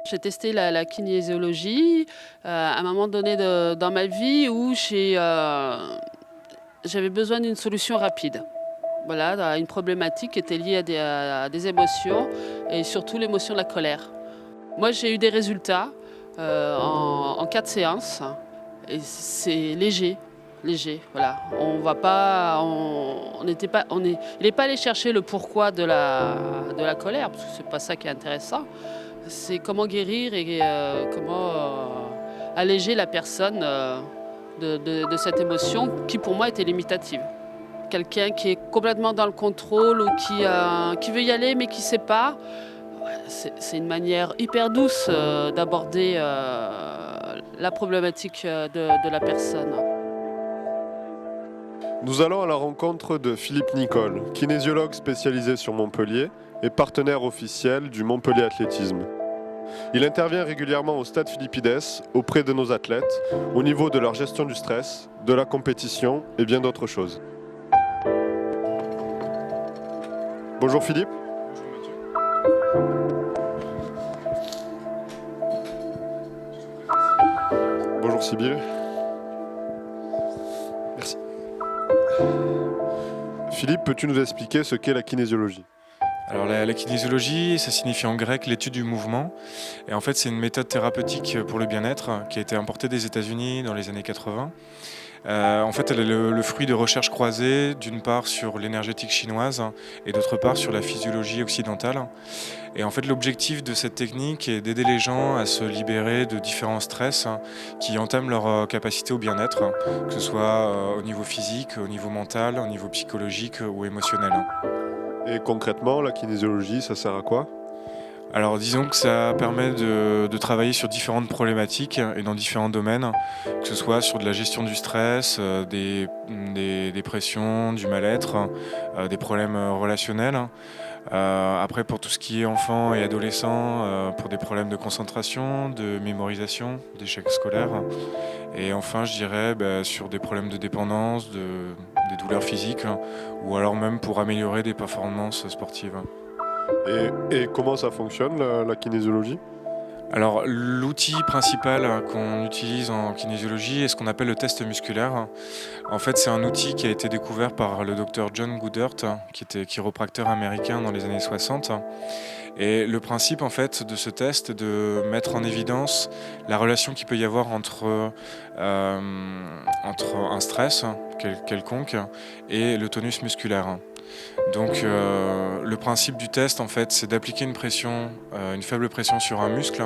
J'ai testé la kinésiologie à un moment donné dans ma vie où j'avais besoin d'une solution rapide. Voilà, à une problématique qui était liée à des émotions et surtout l'émotion de la colère. Moi, j'ai eu des résultats en 4 séances et c'est léger, léger. Voilà, on va pas, on n'était pas, il n'est pas allé chercher le pourquoi de la colère parce que c'est pas ça qui est intéressant. C'est comment guérir et comment alléger la personne de cette émotion qui pour moi était limitative. Quelqu'un qui est complètement dans le contrôle ou qui veut y aller mais qui ne sait pas, c'est une manière hyper douce d'aborder la problématique de la personne. Nous allons à la rencontre de Philippe Nicole, kinésiologue spécialisé sur Montpellier et partenaire officiel du Montpellier Athlétisme. Il intervient régulièrement au Stade Philippides auprès de nos athlètes au niveau de leur gestion du stress, de la compétition et bien d'autres choses. Bonjour Philippe. Bonjour Sybille. Merci. Philippe, peux-tu nous expliquer ce qu'est la kinésiologie ? Alors la kinésiologie, ça signifie en grec l'étude du mouvement. Et en fait, c'est une méthode thérapeutique pour le bien-être qui a été importée des États-Unis dans les années 80. En fait, elle est le fruit de recherches croisées, d'une part sur l'énergétique chinoise et d'autre part sur la physiologie occidentale. Et en fait, l'objectif de cette technique est d'aider les gens à se libérer de différents stress qui entament leur capacité au bien-être, que ce soit au niveau physique, au niveau mental, au niveau psychologique ou émotionnel. Et concrètement, la kinésiologie, ça sert à quoi ? Alors disons que ça permet de travailler sur différentes problématiques et dans différents domaines, que ce soit sur de la gestion du stress, des dépressions, du mal-être, des problèmes relationnels. Après pour tout ce qui est enfants et adolescents, pour des problèmes de concentration, de mémorisation, d'échecs scolaires. Et enfin je dirais sur des problèmes de dépendance, des douleurs physiques ou alors même pour améliorer des performances sportives. Et comment ça fonctionne la kinésiologie ? Alors l'outil principal qu'on utilise en kinésiologie est ce qu'on appelle le test musculaire. En fait, c'est un outil qui a été découvert par le docteur John Goodhart, qui était chiropracteur américain dans les années 60. Et le principe en fait de ce test est de mettre en évidence la relation qu'il peut y avoir entre un stress quelconque et le tonus musculaire. Donc le principe du test en fait c'est d'appliquer une pression, une faible pression sur un muscle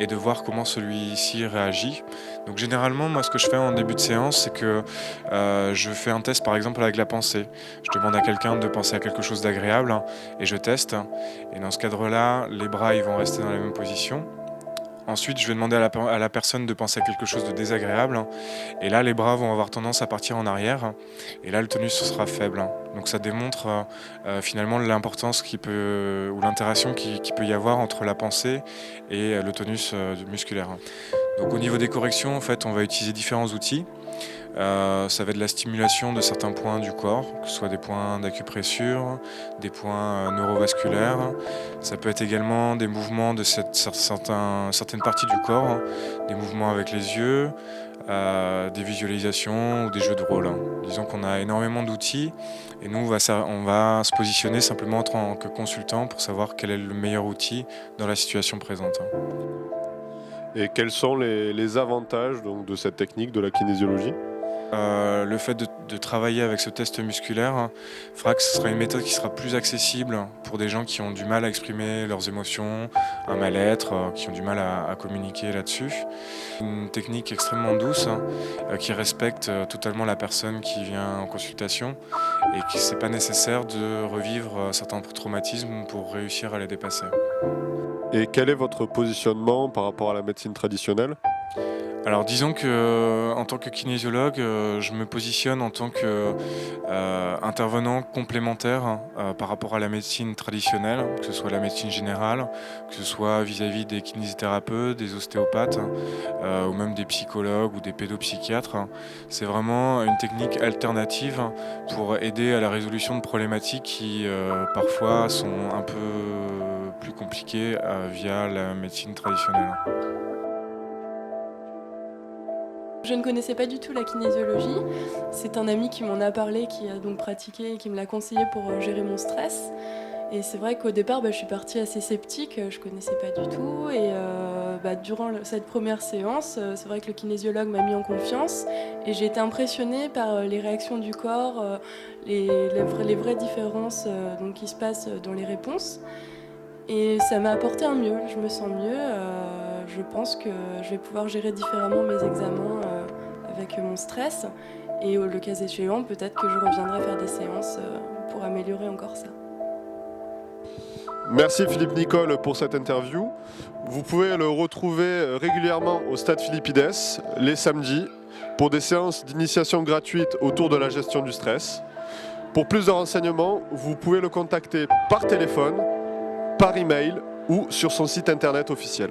et de voir comment celui-ci réagit. Donc généralement moi ce que je fais en début de séance c'est que je fais un test par exemple avec la pensée. Je demande à quelqu'un de penser à quelque chose d'agréable et je teste. Et dans ce cadre-là, les bras ils vont rester dans la même position. Ensuite, je vais demander à la personne de penser à quelque chose de désagréable. Et là, les bras vont avoir tendance à partir en arrière. Et là, le tonus sera faible. Donc ça démontre finalement l'importance ou l'interaction qui peut y avoir entre la pensée et le tonus musculaire. Donc au niveau des corrections, en fait, on va utiliser différents outils. Ça va être de la stimulation de certains points du corps, que ce soit des points d'acupressure, des points neurovasculaires. Ça peut être également des mouvements de certaines parties du corps, des mouvements avec les yeux, des visualisations ou des jeux de rôle. Disons qu'on a énormément d'outils et nous on va se positionner simplement en tant que consultant pour savoir quel est le meilleur outil dans la situation présente. Et quels sont les avantages donc, de cette technique de la kinésiologie ? Le fait de travailler avec ce test musculaire fera que ce sera une méthode qui sera plus accessible pour des gens qui ont du mal à exprimer leurs émotions, un mal-être, qui ont du mal à communiquer là-dessus. Une technique extrêmement douce qui respecte totalement la personne qui vient en consultation et que c'est pas nécessaire de revivre certains traumatismes pour réussir à les dépasser. Et quel est votre positionnement par rapport à la médecine traditionnelle ? Alors disons que en tant que kinésiologue, je me positionne en tant que intervenant complémentaire par rapport à la médecine traditionnelle, que ce soit la médecine générale, que ce soit vis-à-vis des kinésithérapeutes, des ostéopathes, ou même des psychologues ou des pédopsychiatres. C'est vraiment une technique alternative pour aider à la résolution de problématiques qui parfois sont un peu plus compliquées via la médecine traditionnelle. Je ne connaissais pas du tout la kinésiologie. C'est un ami qui m'en a parlé, qui a donc pratiqué et qui me l'a conseillé pour gérer mon stress. Et c'est vrai qu'au départ, je suis partie assez sceptique, je ne connaissais pas du tout. Et durant cette première séance, c'est vrai que le kinésiologue m'a mis en confiance. Et j'ai été impressionnée par les réactions du corps, les vraies différences donc, qui se passent dans les réponses. Et ça m'a apporté un mieux, je me sens mieux. Je pense que je vais pouvoir gérer différemment mes examens avec mon stress. Et le cas échéant, peut-être que je reviendrai faire des séances pour améliorer encore ça. Merci Philippe Nicole pour cette interview. Vous pouvez le retrouver régulièrement au Stade Philippides les samedis pour des séances d'initiation gratuites autour de la gestion du stress. Pour plus de renseignements, vous pouvez le contacter par téléphone, par email ou sur son site internet officiel.